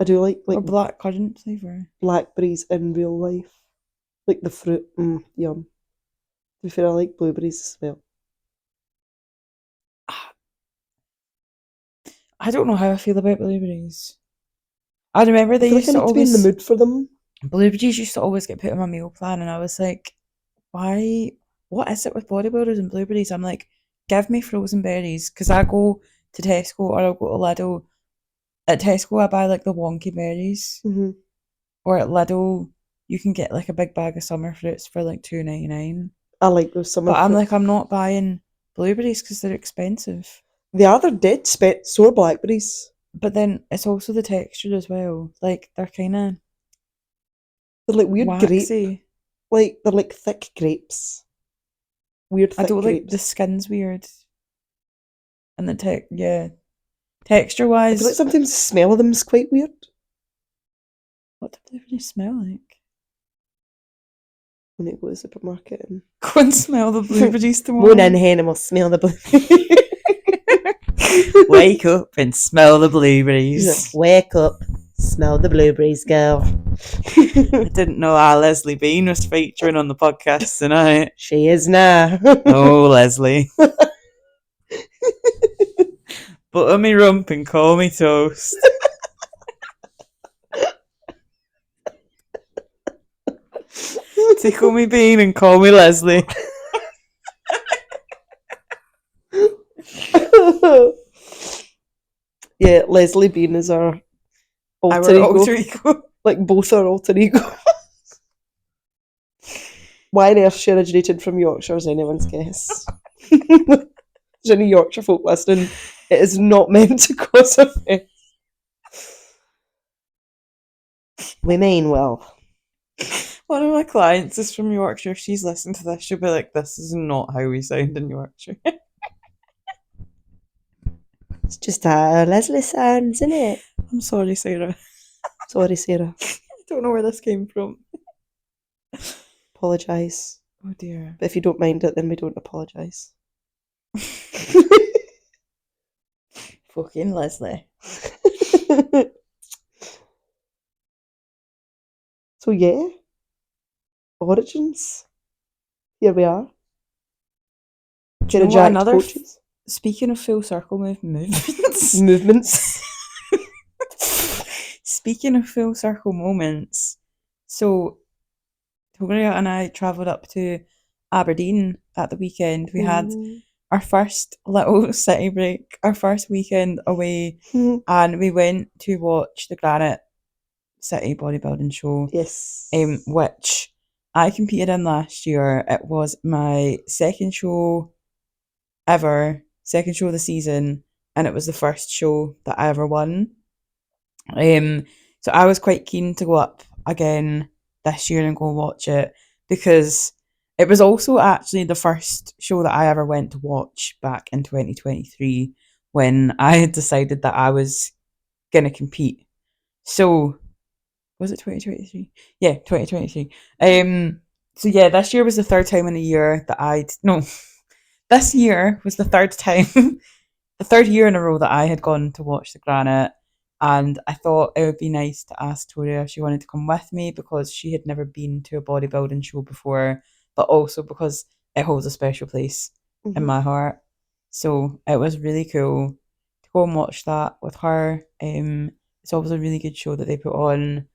I do like Or black currant flavour. blackberries in real life. Like the fruit, yum. To be fair, I like blueberries as well. I don't know how I feel about blueberries. I remember they I feel used like I to need to be in the always mood for them. blueberries used to always get put in my meal plan, and I was like, why? What is it with bodybuilders and blueberries? I'm like, give me frozen berries, because I go to Tesco or I'll go to Lidl. At Tesco, I buy like the wonky berries, Mm-hmm. or at Lidl, you can get like a big bag of summer fruits for like $2.99. I like those summer But I'm fruits. like, I'm not buying blueberries because they're expensive. They are, they're dead so are blackberries. But then it's also the texture as well. Like they're kind of They're like weird waxy. grape. Like, they're like thick grapes. Weird thick I don't grapes. like the skin's weird. And the texture I wise. feel like sometimes the smell of them is quite weird. What do blueberries smell like? When I go to the supermarket and Go and smell the blueberries tomorrow. Moon and hen and we'll smell the blueberries. Wake up and smell the blueberries. Wake up, smell the blueberries, girl. I didn't know our Lesley Bean was featuring on the podcast tonight. She is now. Oh, Lesley. Butter me rump and call me toast. Tickle me bean and call me Lesley. Lesley being as our alter Our ego. alter ego. Like both our alter ego. Why on earth she originated from Yorkshire is anyone's guess. There's any Yorkshire folk listening, it is not meant to cause offence. We mean well. One of my clients is from Yorkshire. If she's listening to this, she'll be like, "This is not how we sound in Yorkshire." It's just how Lesley sounds, isn't it? I'm sorry, Sarah. Sorry, Sarah. I don't know where this came from. Apologise. Oh dear. But if you don't mind it, then we don't apologise. Fucking Lesley. So yeah, origins. Here we are. Do you know what Jacked another? coaches. Speaking of full circle movements. Movements. Speaking of full circle moments, so Toria and I travelled up to Aberdeen at the weekend. We had our first little city break, our first weekend away, and we went to watch the Granite City bodybuilding show. Yes. Which I competed in last year. It was my second show ever, second show of the season, and it was the first show that I ever won. So I was quite keen to go up again this year and go and watch it because it was also actually the first show that I ever went to watch back in 2023 when I had decided that I was gonna compete. So was it 2023? Yeah, 2023. So yeah, this year was the third time in a year that this year was the third time, the third year in a row that I had gone to watch the Granite, and I thought it would be nice to ask Toria if she wanted to come with me because she had never been to a bodybuilding show before, but also because it holds a special place in my heart. So it was really cool to go and watch that with her. It's always a really good show that they put on.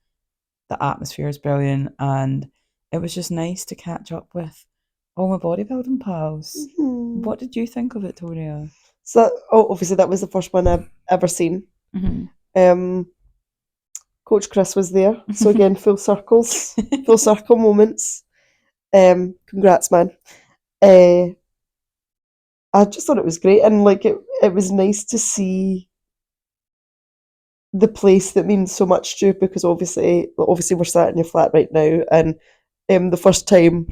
The atmosphere is brilliant, and it was just nice to catch up with all my bodybuilding pals. What did you think of it, Toria? So obviously that was the first one I've ever seen. Coach Chris was there, so again full circles, full circle moments. Congrats, man. I just thought it was great, and like it was nice to see the place that means so much to you because obviously we're sat in your flat right now, and the first time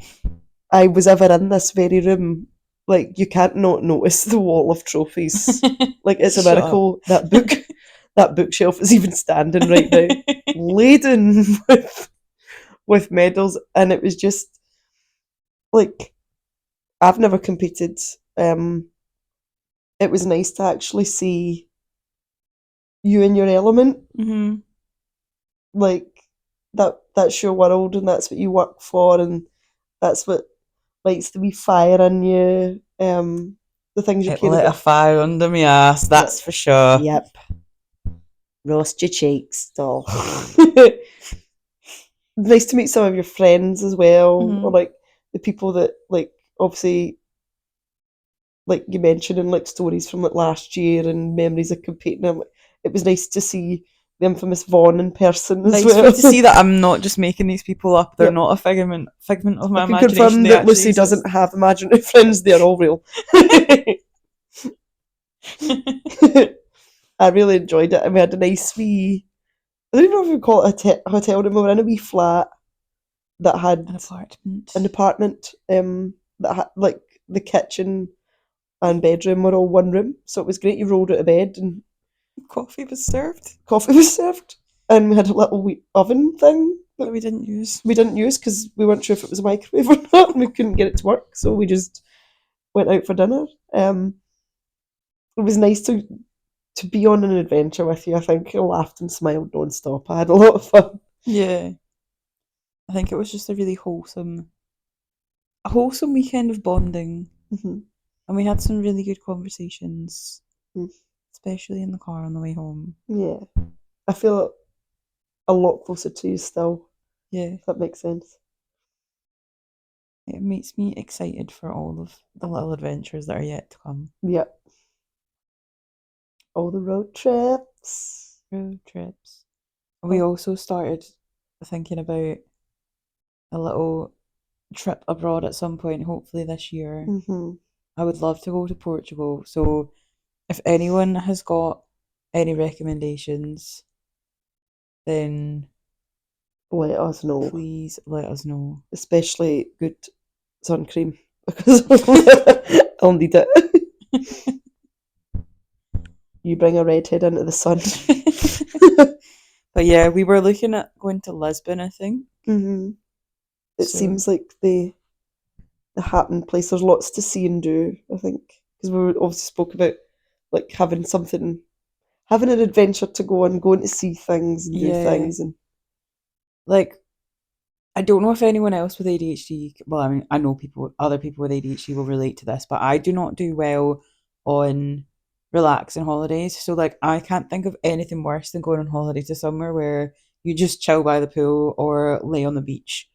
I was ever in this very room, like you can't not notice the wall of trophies. Like it's a miracle that that bookshelf is even standing right now, laden with medals, and it was just like I've never competed. It was nice to actually see you in your element. Like that's your world, and that's what you work for, and that's what likes to be fire in you. The things you It care lit a about. fire under my ass, that's for sure. Yep. Roast your cheeks, doll. Nice to meet some of your friends as well, or like the people that like obviously like you mentioned in like stories from like last year and memories of competing. And, like, it was nice to see the infamous Vaughn in person as well. Nice to see that I'm not just making these people up. They're not a figment of my I can imagination. confirm that Lucy doesn't have imaginary friends. They're all real. I really enjoyed it, and we had a nice wee. I don't even know if we call it a hotel room. We were in a wee flat that had an apartment. That had like the kitchen and bedroom were all one room, so it was great. You rolled out of bed and coffee was served. And we had a little wee oven thing that we didn't use. We didn't use because we weren't sure if it was a microwave or not, and we couldn't get it to work, so we just went out for dinner. It was nice to be on an adventure with you. I think I laughed and smiled non-stop. I had a lot of fun. Yeah. I think it was just a really wholesome weekend of bonding. And we had some really good conversations, especially in the car on the way home. Yeah. I feel a lot closer to you still. Yeah. If that makes sense. It makes me excited for all of the little adventures that are yet to come. Yep. All the road trips. trips. Road trips. We Oh. also started thinking about a little trip abroad at some point, hopefully this year. Hmm. I would love to go to Portugal. So if anyone has got any recommendations, then Let us know, please let us know. especially good sun cream because I'll need it. You bring a redhead into the sun. But yeah, we were looking at going to Lisbon, I think. Hmm. It So seems like the happen place. There's lots to see and do, I think, because we obviously spoke about like having an adventure to go on, going to see things and do yeah, things, and like I don't know if anyone else with ADHD, well, I mean, I know other people with ADHD will relate to this, but I do not do well on relaxing holidays. So, like, I can't think of anything worse than going on holiday to somewhere where you just chill by the pool or lay on the beach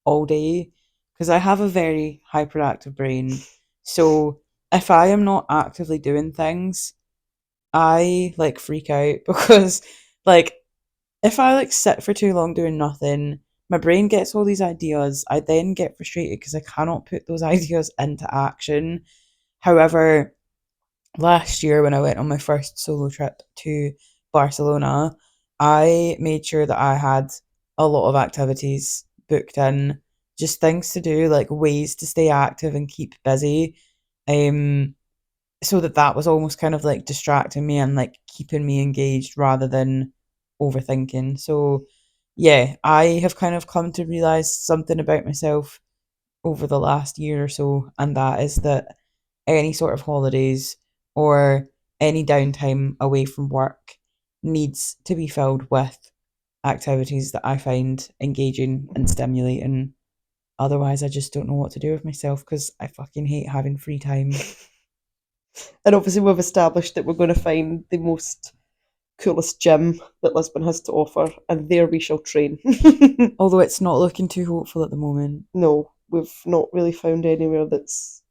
all day. Because I have a very hyperactive brain. So, if I am not actively doing things, I like freak out because, like, if I like sit for too long doing nothing, my brain gets all these ideas. I then get frustrated because I cannot put those ideas into action. However, last year when I went on my first solo trip to Barcelona, I made sure that I had a lot of activities booked in, just things to do, like ways to stay active and keep busy. Um, so that was almost kind of like distracting me and like keeping me engaged rather than overthinking. So yeah, I have kind of come to realize something about myself over the last year or so, and that is that any sort of holidays or any downtime away from work needs to be filled with activities that I find engaging and stimulating. Otherwise, I just don't know what to do with myself because I fucking hate having free time. obviously we've established that we're going to find the most coolest gym that Lisbon has to offer, and there we shall train. Although it's not looking too hopeful at the moment. No, we've not really found anywhere that's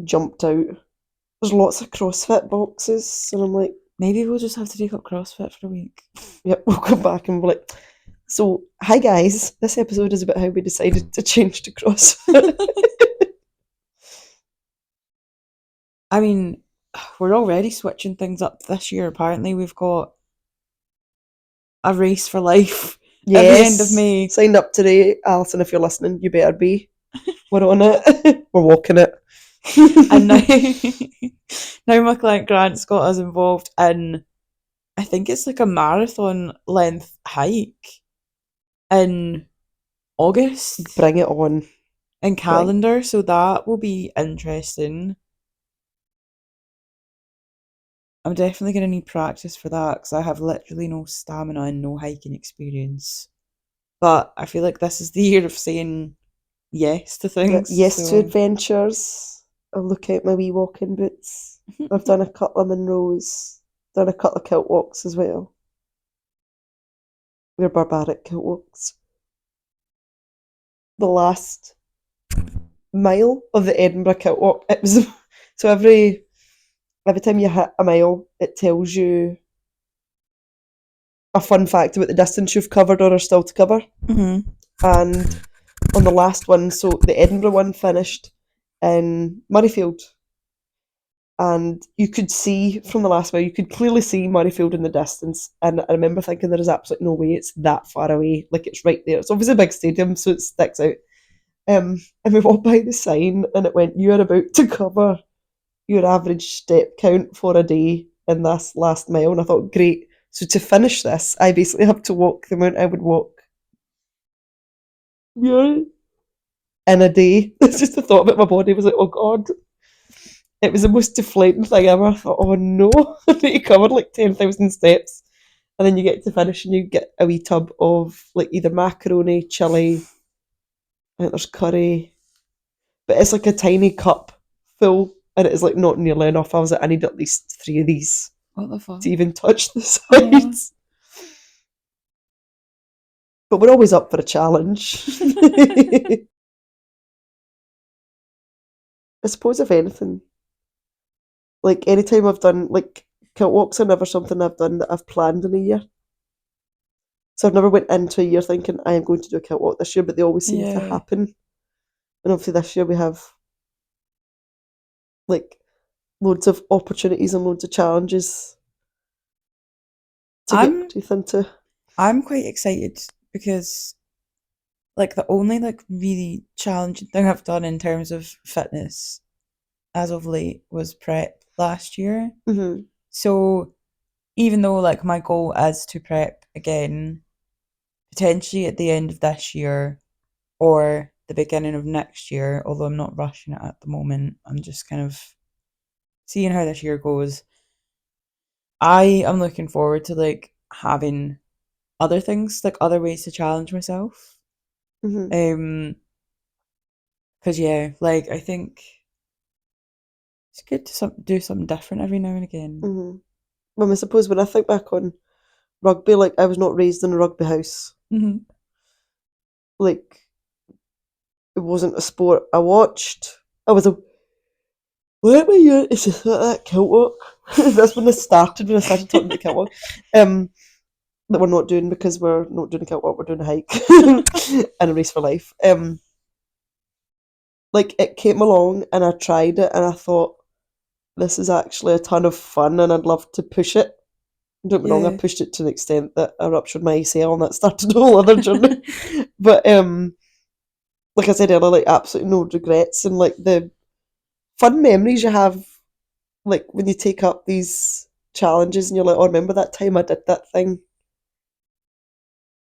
jumped out. There's lots of CrossFit boxes, and I'm like, Maybe we'll just have to take up CrossFit for a week. yep, we'll come back and be like, so, hi guys, this episode is about how we decided to change to CrossFit. I mean, we're already switching things up this year. Apparently, we've got a race for life at the end of Yes, May. signed up today. Alison, if you're listening, you better be. We're on it. We're walking it. And now, now my client Grant's got us involved in, I think it's like a marathon length hike in August Bring it on. in Bring. calendar. So that will be interesting. I'm definitely going to need practice for that because I have literally no stamina and no hiking experience. But I feel like this is the year of saying yes to things. Yes to So adventures. I'll look out my wee walking boots. I've done a couple of Monroes, done a couple of kilt walks as well. They're barbaric kilt walks. The last mile of the Edinburgh kilt walk, it was so every time you hit a mile, it tells you a fun fact about the distance you've covered or are still to cover. mhm. And on the last one, so the Edinburgh one finished in Murrayfield, and you could see from the last mile, you could clearly see Murrayfield in the distance. And I remember thinking, there is absolutely no way it's that far away. Like, it's right there. It's obviously a big stadium, so it sticks out. And we walked by the sign, and it went, "You are about to cover your average step count for a day in this last mile." And I thought, great. So to finish this, I basically have to walk the amount I would walk, yeah, in a day. It's just the thought of it, my body was like, oh God. It was the most deflating thing ever. I thought, oh no, I need to cover like 10,000 steps. And then you get to finish and you get a wee tub of like either macaroni, chili, I think there's curry, but it's like a tiny cup full, and it is like not nearly enough. I was like, I need at least 3 of these What the fuck? to even touch the Oh. sides. But we're always up for a challenge. I suppose if anything, like anytime I've done like kilt walks are never something I've done that I've planned in a year. So I've never went into a year thinking I am going to do a kilt walk this year, but they always seem to happen. And obviously this year we have like loads of opportunities and loads of challenges to get my teeth into. I'm quite excited because like the only like really challenging thing I've done in terms of fitness as of late was prep last year. Mm-hmm. So even though like my goal is to prep again, potentially at the end of this year or the beginning of next year, although I'm not rushing it at the moment, I'm just kind of seeing how this year goes. I am looking forward to like having other things, like other ways to challenge myself. Mm-hmm. Because yeah, like I think it's good to do something different every now and again. Mm-hmm. Well, I suppose when I think back on rugby, like I was not raised in a rugby house. Mm-hmm. Like it wasn't a sport I watched. I was a what were you? It's just that kilt walk. That's when I started talking about kilt walk. That we're not doing because we're not doing a kilt walk. We're doing a hike and a race for life. Like it came along and I tried it and I thought this is actually a ton of fun and I'd love to push it. Don't get me wrong, I Yeah. pushed it to the extent that I ruptured my ACL and that started a whole other journey. But like I said earlier, like absolutely no regrets and like the fun memories you have, like when you take up these challenges and you're like, oh, remember that time I did that thing,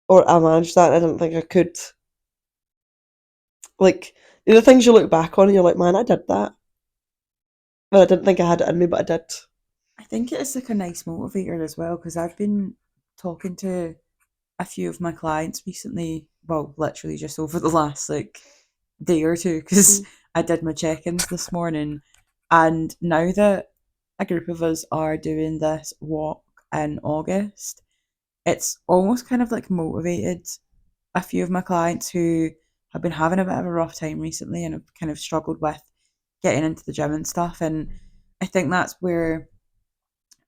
or I managed that. And I didn't think I could. Like the things you look back on and you're like, man, I did that. Well, I didn't think I had it in me, but I did. I think it is like a nice motivator as well because I've been talking to a few of my clients recently, well, literally just over the last like day or two because Mm. I did my check-ins this morning, and now that a group of us are doing this walk in August, it's almost kind of like motivated a few of my clients who have been having a bit of a rough time recently and have kind of struggled with getting into the gym and stuff. And I think that's where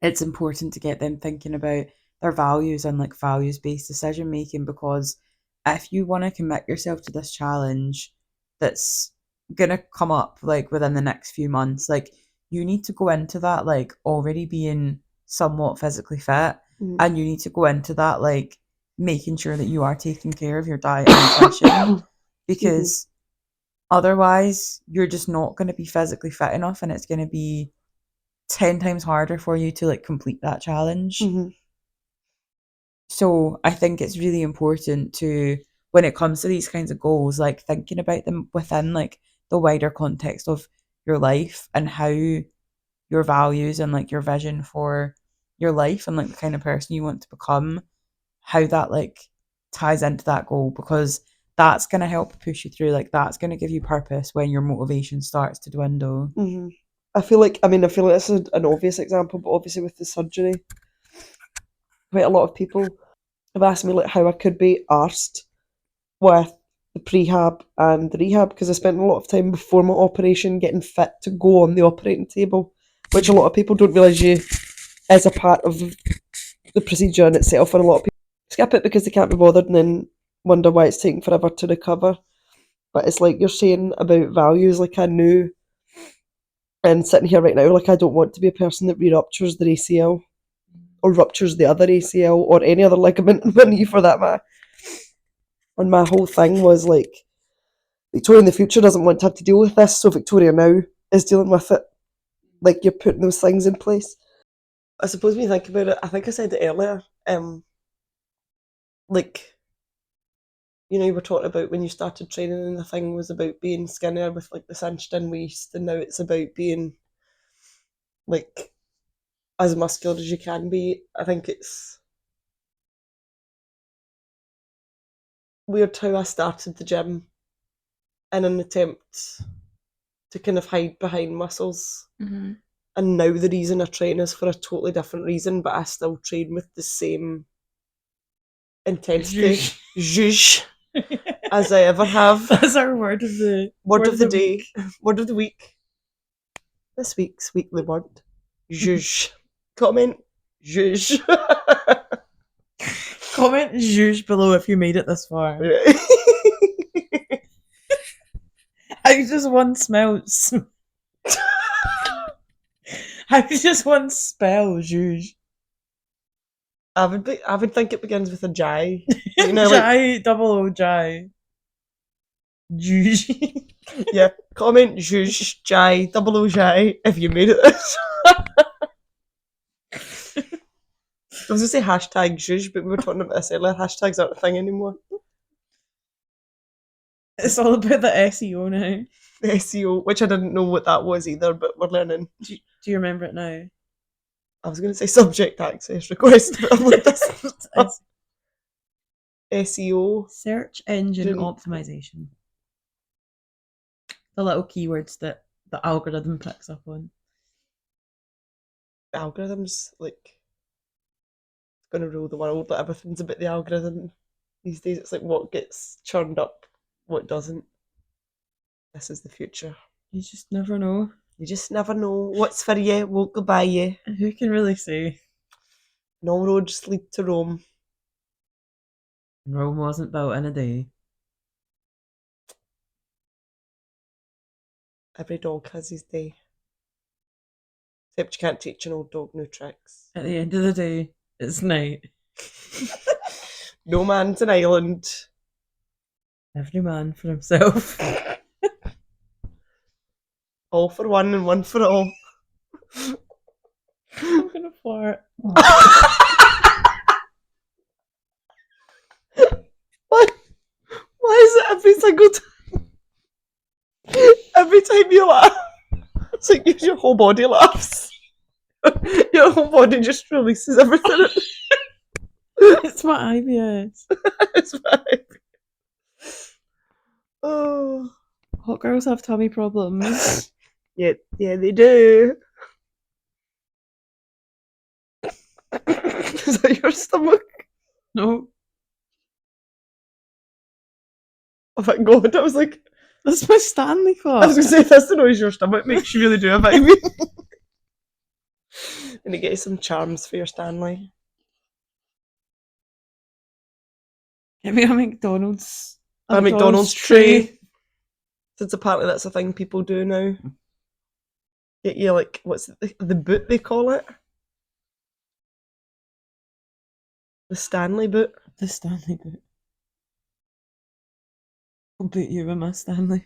it's important to get them thinking about their values and like values based decision making, because if you want to commit yourself to this challenge that's gonna come up like within the next few months, like you need to go into that like already being somewhat physically fit, Mm. and you need to go into that like making sure that you are taking care of your diet and nutrition, Mm-hmm. because otherwise you're just not going to be physically fit enough and it's going to be 10 times harder for you to like complete that challenge. Mm-hmm. So I think it's really important to, when it comes to these kinds of goals, like thinking about them within like the wider context of your life and how your values and like your vision for your life and like the kind of person you want to become, how that like ties into that goal, because that's going to help push you through, like that's going to give you purpose when your motivation starts to dwindle. Mm-hmm. I feel like this is an obvious example, but obviously with the surgery, quite a lot of people have asked me like how I could be arsed with the prehab and the rehab because I spent a lot of time before my operation getting fit to go on the operating table, which a lot of people don't realise you is a part of the procedure in itself, and a lot of people skip it because they can't be bothered and then wonder why it's taking forever to recover. But it's like you're saying about values, like I knew, and sitting here right now, like I don't want to be a person that re-ruptures their ACL or ruptures the other ACL or any other ligament in my knee for that matter. And my whole thing was like, Victoria in the future doesn't want to have to deal with this, so Victoria now is dealing with it. Like you're putting those things in place. I suppose when you think about it, I think I said it earlier. Like you were talking about when you started training, and the thing was about being skinnier with like the cinched in waist, and now it's about being like as muscular as you can be. I think it's weird how I started the gym in an attempt to kind of hide behind muscles. Mm-hmm. And now the reason I train is for a totally different reason, but I still train with the same intensity, zhuzh, as I ever have. That's our word of the Word of the day, week. word of the week. This week's weekly word, zhuzh. Comment zhuzh. Comment zhuzh below if you made it this far. I just one smell. I just one spell zhuzh. I would think it begins with a J. Jai, double O Jai. Zhuzh. Yeah, comment zhuzh, J, double O J if you made it this. I was going to say hashtag zhuzh, but we were talking about this earlier. Hashtags aren't a thing anymore. It's all about the SEO now. The SEO, which I didn't know what that was either, but we're learning. Do you remember it now? I was going to say subject access request, but I'm like, that's SEO. Search engine optimization. The little keywords that the algorithm picks up on. The algorithms, like, going to rule the world. Like, everything's about the algorithm these days. It's like what gets churned up, what doesn't. This is the future. You just never know. You just never know what's for you, won't go by you. Who can really say? No roads lead to Rome. Rome wasn't built in a day. Every dog has his day. Except you can't teach an old dog new tricks. At the end of the day, it's night. No man's an island. Every man for himself. All for one and one for all. I'm gonna fart. Why is it every single time? Every time you laugh, it's like your whole body laughs. Your whole body just releases everything. It's my IBS. It's fine. Oh, Hot girls have tummy problems. yeah, they do. Is that your stomach? No. Oh my god, I was like, That's my Stanley Cup. I was going to say, if that's the noise your stomach makes, you really do a baby. And to get you some charms for your Stanley. Get me a McDonald's. A McDonald's tray. Since apparently that's a thing people do now. Get you, like, what's the boot they call it? The Stanley boot. The Stanley boot. I'll boot you with my Stanley.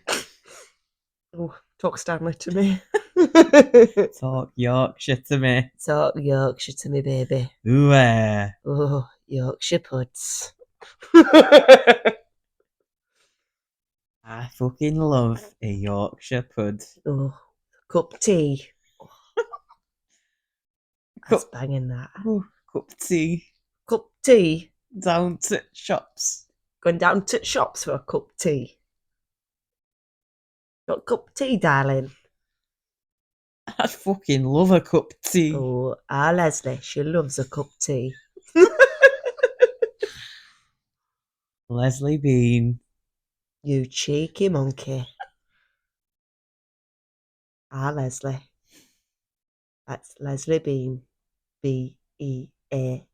Oh, talk Stanley to me. Talk Yorkshire to me. Talk Yorkshire to me, baby. Ooh, Oh, Yorkshire puds. I fucking love a Yorkshire pud. Oh, cup tea. That's banging that. Oh, cup tea. Cup tea. Down to shops. Going down to shops for a cup tea. Got a cup of tea, darling? I fucking love a cup of tea. Oh, Lesley, she loves a cup of tea. Lesley Bean. You cheeky monkey. Lesley. That's Lesley Bean. B-E-A-N.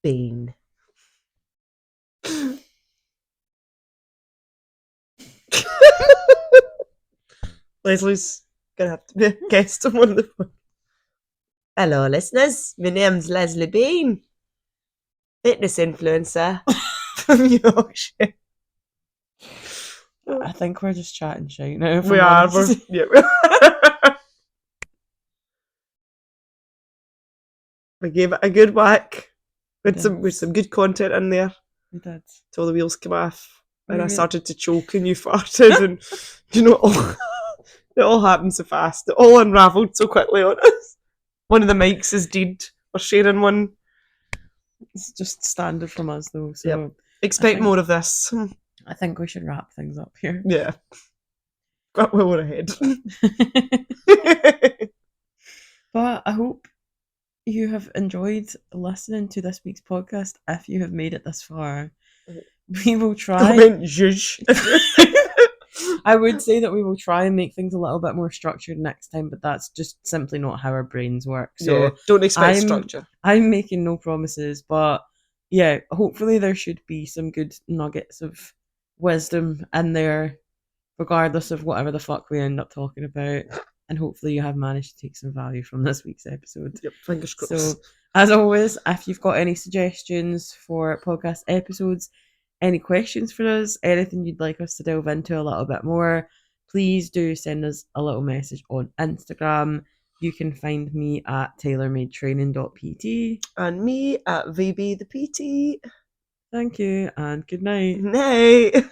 Bean. Leslie's gonna have to be a guest on one of the phone. Hello, listeners. My name's Lesley Bean, fitness influencer from Yorkshire. I think we're just chatting shit now. We are. Yeah. We gave it a good whack. With some good content in there. We did. Till the wheels came off. And I started to choke and you farted and it all happened so fast. It all unravelled so quickly on us. One of the mics is dead. We're sharing one. It's just standard from us though. So yep. Expect more of this. I think we should wrap things up here. Yeah. We're ahead. But I hope you have enjoyed listening to this week's podcast. If you have made it this far, we will try. Comment zhuzh. I would say that we will try and make things a little bit more structured next time, but that's just simply not how our brains work. Yeah, So don't expect I'm structure. I'm making no promises, but yeah, hopefully there should be some good nuggets of wisdom in there, regardless of whatever the fuck we end up talking about. And hopefully you have managed to take some value from this week's episode. Yep, fingers So, crossed. as always, if you've got any suggestions for podcast episodes, any questions for us, anything you'd like us to delve into a little bit more, please do send us a little message on Instagram. You can find me at tailormadetraining.pt. And me at VB the PT. Thank you and good night. Nay.